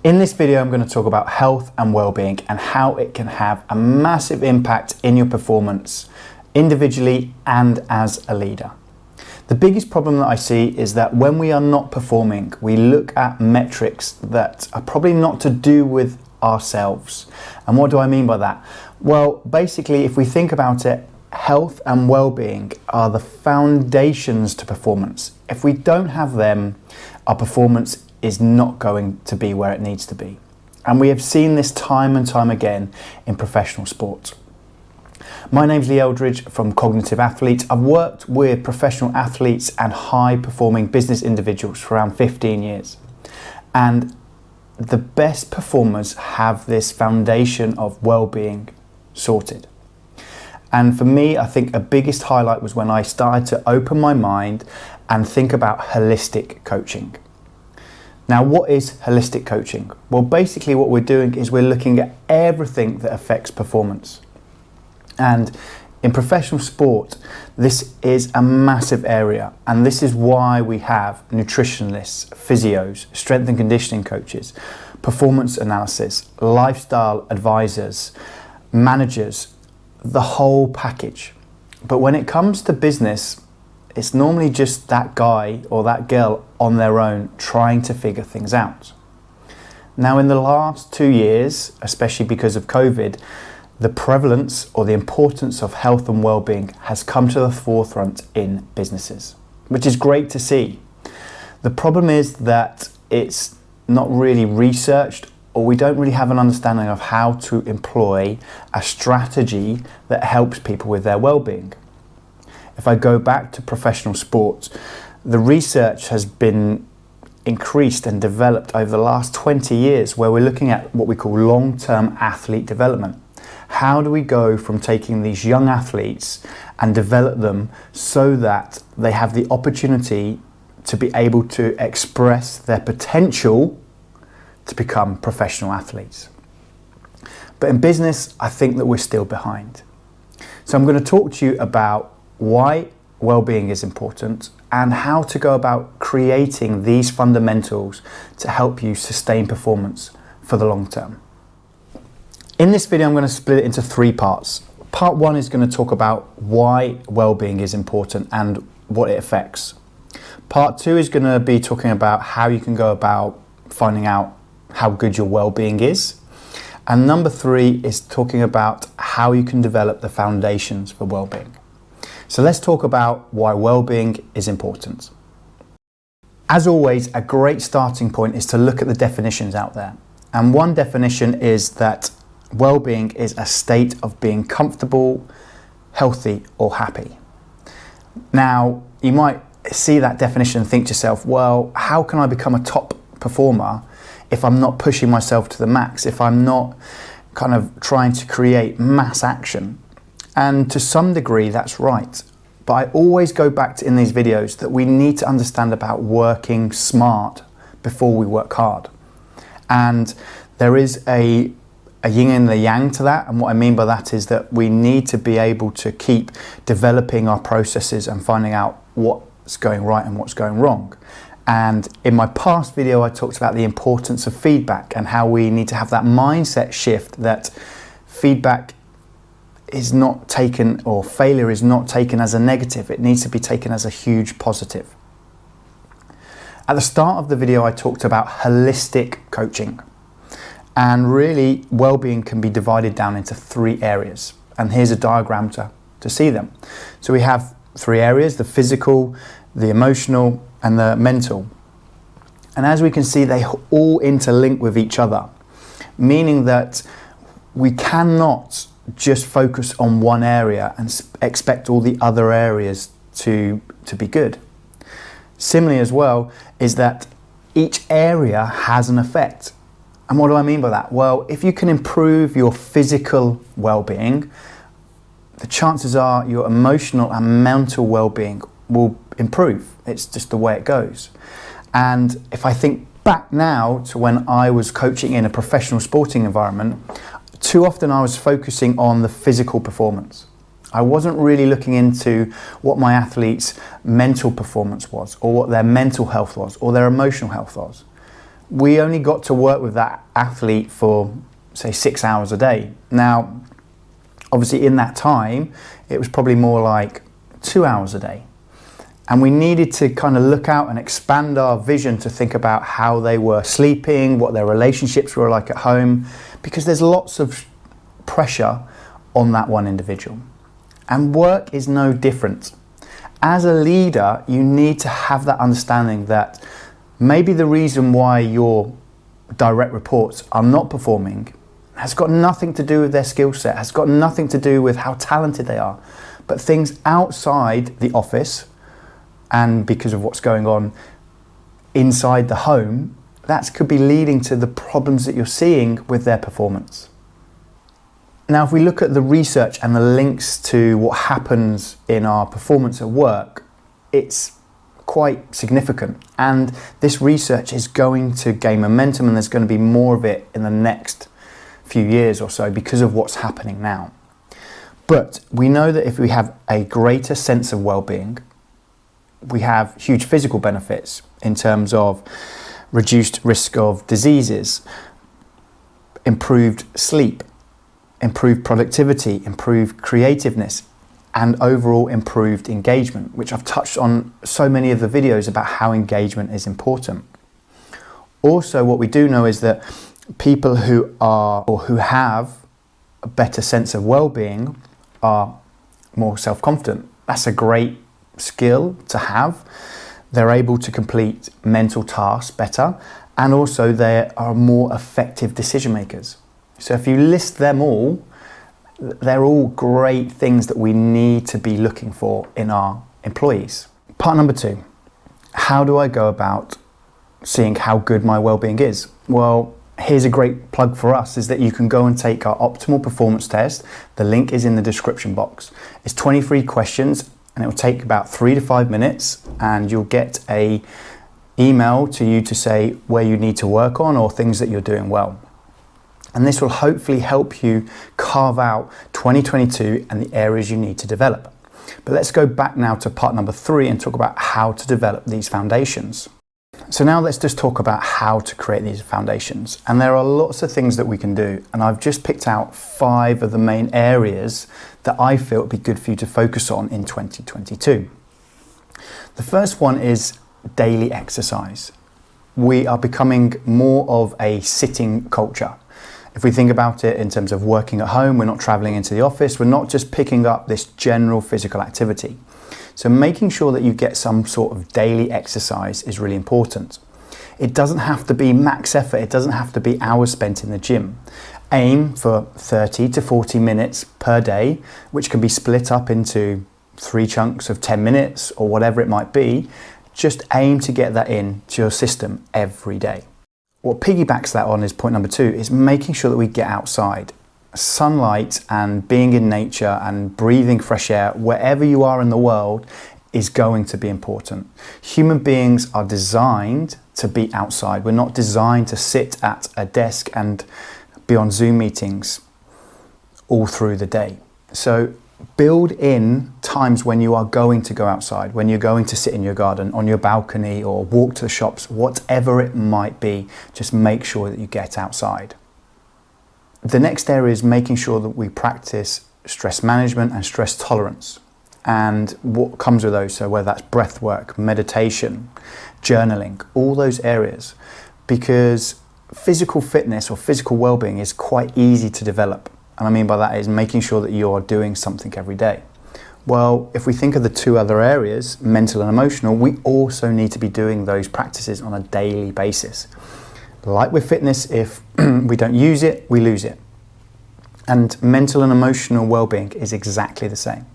In this video, I'm going to talk about health and well-being and how it can have a massive impact in your performance individually and as a leader. The biggest problem that I see is that when we are not performing, we look at metrics that are probably not to do with ourselves. And what do I mean by that? Well, basically, if we think about it, health and well-being are the foundations to performance. If we don't have them, our performance is not going to be where it needs to be. And we have seen this time and time again in professional sport. My name's Lee Eldridge from Cognitive Athlete. I've worked with professional athletes and high-performing business individuals for around 15 years. And the best performers have this foundation of well-being sorted. And for me, I think a biggest highlight was when I started to open my mind and think about holistic coaching. Now, what is holistic coaching? Well, basically what we're doing is we're looking at everything that affects performance. And in professional sport, this is a massive area. And this is why we have nutritionists, physios, strength and conditioning coaches, performance analysis, lifestyle advisors, managers, the whole package. But when it comes to business, it's normally just that guy or that girl on their own trying to figure things out. Now, in the last 2 years, especially because of COVID, the prevalence or the importance of health and well-being has come to the forefront in businesses, which is great to see. The problem is that it's not really researched, or we don't really have an understanding of how to employ a strategy that helps people with their well-being. If I go back to professional sports, the research has been increased and developed over the last 20 years where we're looking at what we call long-term athlete development. How do we go from taking these young athletes and develop them so that they have the opportunity to be able to express their potential to become professional athletes? But in business, I think that we're still behind. So I'm going to talk to you about why well-being is important and how to go about creating these fundamentals to help you sustain performance for the long term. In this video, I'm going to split it into 3 parts. Part 1 is going to talk about why well-being is important and what it affects. Part 2 is going to be talking about how you can go about finding out how good your well-being is. And number 3 is talking about how you can develop the foundations for well-being. So let's talk about why well-being is important. As always, a great starting point is to look at the definitions out there. And one definition is that well-being is a state of being comfortable, healthy, or happy. Now, you might see that definition and think to yourself, well, how can I become a top performer if I'm not pushing myself to the max, if I'm not kind of trying to create mass action? And to some degree, that's right. But I always go back to in these videos that we need to understand about working smart before we work hard. And there is a yin and a yang to that. And what I mean by that is that we need to be able to keep developing our processes and finding out what's going right and what's going wrong. And in my past video, I talked about the importance of feedback and how we need to have that mindset shift that feedback is not taken, or failure is not taken as a negative. It needs to be taken as a huge positive. At the start of the video, I talked about holistic coaching. And really, well-being can be divided down into 3 areas. And here's a diagram to see them. So we have 3 areas: the physical, the emotional, and the mental. And as we can see, they all interlink with each other, meaning that we cannot just focus on one area and expect all the other areas to be good. Similarly as well is that each area has an effect. And what do I mean by that? Well, if you can improve your physical well-being, the chances are your emotional and mental well-being will improve. It's just the way it goes. And if I think back now to when I was coaching in a professional sporting environment, too often I was focusing on the physical performance. I wasn't really looking into what my athletes' mental performance was, or what their mental health was, or their emotional health was. we only got to work with that athlete for, say, 6 hours a day. Now, obviously in that time, it was probably more like 2 hours a day. And we needed to kind of look out and expand our vision to think about how they were sleeping, what their relationships were like at home, because there's lots of pressure on that one individual. And work is no different. As a leader, you need to have that understanding that maybe the reason why your direct reports are not performing has got nothing to do with their skill set, has got nothing to do with how talented they are, but things outside the office, and because of what's going on inside the home, that could be leading to the problems that you're seeing with their performance. Now, if we look at the research and the links to what happens in our performance at work, it's quite significant. And this research is going to gain momentum, and there's going to be more of it in the next few years or so because of what's happening now. But we know that if we have a greater sense of well-being, we have huge physical benefits in terms of reduced risk of diseases, improved sleep, improved productivity, improved creativeness, and overall improved engagement, which I've touched on so many of the videos about how engagement is important. Also, what we do know is that people who are or who have a better sense of well-being are more self-confident. That's a great skill to have. They're able to complete mental tasks better, and also they are more effective decision makers. So if you list them all, they're all great things that we need to be looking for in our employees. Part number 2, how do I go about seeing how good my well-being is? Well, here's a great plug for us, is that you can go and take our optimal performance test. The link is in the description box. It's 23 questions, and it will take about 3 to 5 minutes, and you'll get a email to you to say where you need to work on or things that you're doing well. And this will hopefully help you carve out 2022 and the areas you need to develop. But let's go back now to part number 3 and talk about how to develop these foundations. So now let's just talk about how to create these foundations. And there are lots of things that we can do. And I've just picked out 5 of the main areas that I feel would be good for you to focus on in 2022. The first one is daily exercise. We are becoming more of a sitting culture. If we think about it in terms of working at home, we're not traveling into the office, we're not just picking up this general physical activity. So making sure that you get some sort of daily exercise is really important. It doesn't have to be max effort, it doesn't have to be hours spent in the gym. Aim for 30 to 40 minutes per day, which can be split up into 3 chunks of 10 minutes or whatever it might be. Just aim to get that into your system every day. What piggybacks that on is point number 2, is making sure that we get outside. Sunlight and being in nature and breathing fresh air wherever you are in the world is going to be important. Human beings are designed to be outside. We're not designed to sit at a desk and be on Zoom meetings all through the day. So build in times when you are going to go outside, when you're going to sit in your garden, on your balcony, or walk to the shops, whatever it might be. Just make sure that you get outside. The next area is making sure that we practice stress management and stress tolerance, and what comes with those. So whether that's breath work, meditation, journaling, all those areas, because physical fitness or physical well-being is quite easy to develop. And I mean by that is making sure that you're doing something every day. Well, if we think of the 2 other areas, mental and emotional, we also need to be doing those practices on a daily basis. Like with fitness, if we don't use it, we lose it. And mental and emotional well-being is exactly the same.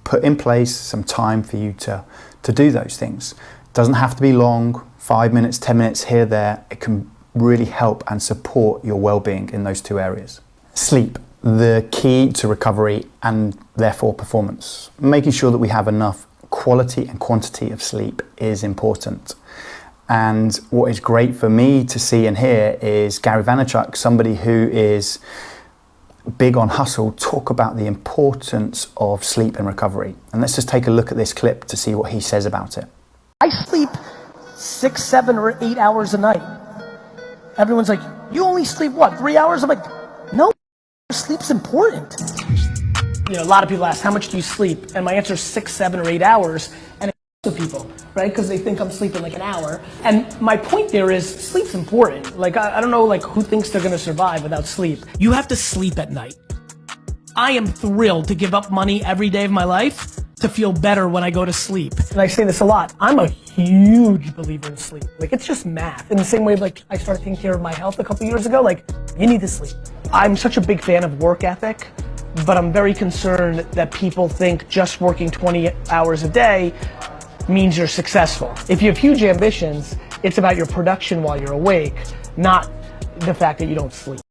Put in place some time for you to do those things. It doesn't have to be long, 5 minutes, 10 minutes here, there. It can really help and support your well-being in those 2 areas. Sleep, the key to recovery and therefore performance. Making sure that we have enough quality and quantity of sleep is important. And what is great for me to see and hear is Gary Vaynerchuk, somebody who is big on hustle, talk about the importance of sleep and recovery. And let's just take a look at this clip to see what he says about it. I sleep 6, 7, or 8 hours a night. Everyone's like, you only sleep what, 3 hours? I'm like, no, sleep's important. You know, a lot of people ask, how much do you sleep? And my answer is 6, 7, or 8 hours. And to people, right? Because they think I'm sleeping like an hour. And my point there is sleep's important. Like, I don't know like who thinks they're gonna survive without sleep. You have to sleep at night. I am thrilled to give up money every day of my life to feel better when I go to sleep. And I say this a lot, I'm a huge believer in sleep. Like, it's just math. In the same way, like, I started taking care of my health a couple years ago, like, you need to sleep. I'm such a big fan of work ethic, but I'm very concerned that people think just working 20 hours a day means you're successful. If you have huge ambitions, it's about your production while you're awake, not the fact that you don't sleep.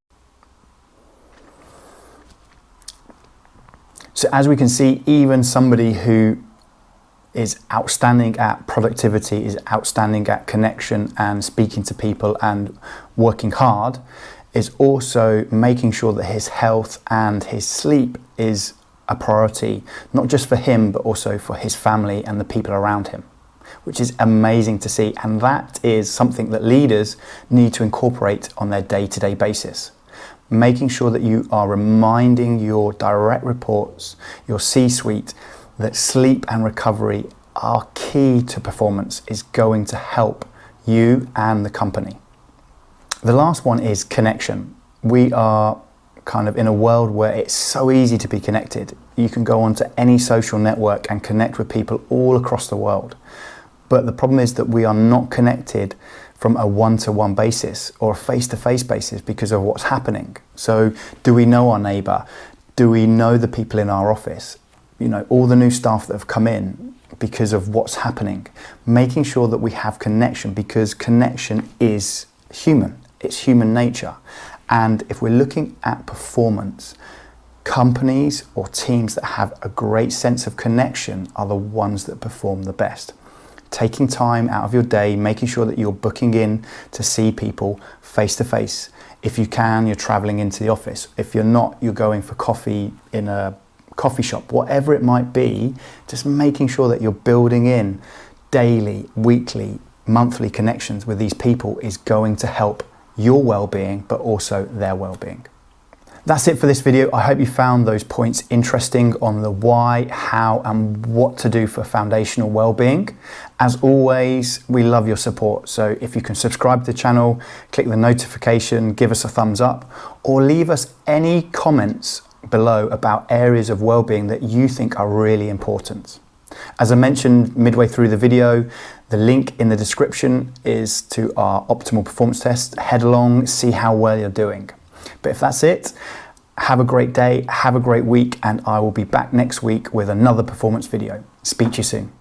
So as we can see, even somebody who is outstanding at productivity, is outstanding at connection and speaking to people and working hard, is also making sure that his health and his sleep is a priority, not just for him, but also for his family and the people around him, which is amazing to see. And that is something that leaders need to incorporate on their day-to-day basis. Making sure that you are reminding your direct reports, your C-suite, that sleep and recovery are key to performance, is going to help you and the company. The last one is connection. We are kind of in a world where it's so easy to be connected. You can go onto any social network and connect with people all across the world. But the problem is that we are not connected from a one-to-one basis or a face-to-face basis because of what's happening. So do we know our neighbor? Do we know the people in our office? You know, all the new staff that have come in because of what's happening. Making sure that we have connection, because connection is human. It's human nature. And if we're looking at performance, companies or teams that have a great sense of connection are the ones that perform the best. Taking time out of your day, making sure that you're booking in to see people face to face. If you can, you're traveling into the office. If you're not, you're going for coffee in a coffee shop, whatever it might be, just making sure that you're building in daily, weekly, monthly connections with these people is going to help your well-being, but also their well-being. That's it for this video. I hope you found those points interesting on the why, how, and what to do for foundational well-being. As always, we love your support. So if you can subscribe to the channel, click the notification, give us a thumbs up, or leave us any comments below about areas of well-being that you think are really important. As I mentioned midway through the video, the link in the description is to our optimal performance test. Head along, see how well you're doing. But if that's it, have a great day, have a great week, and I will be back next week with another performance video. Speak to you soon.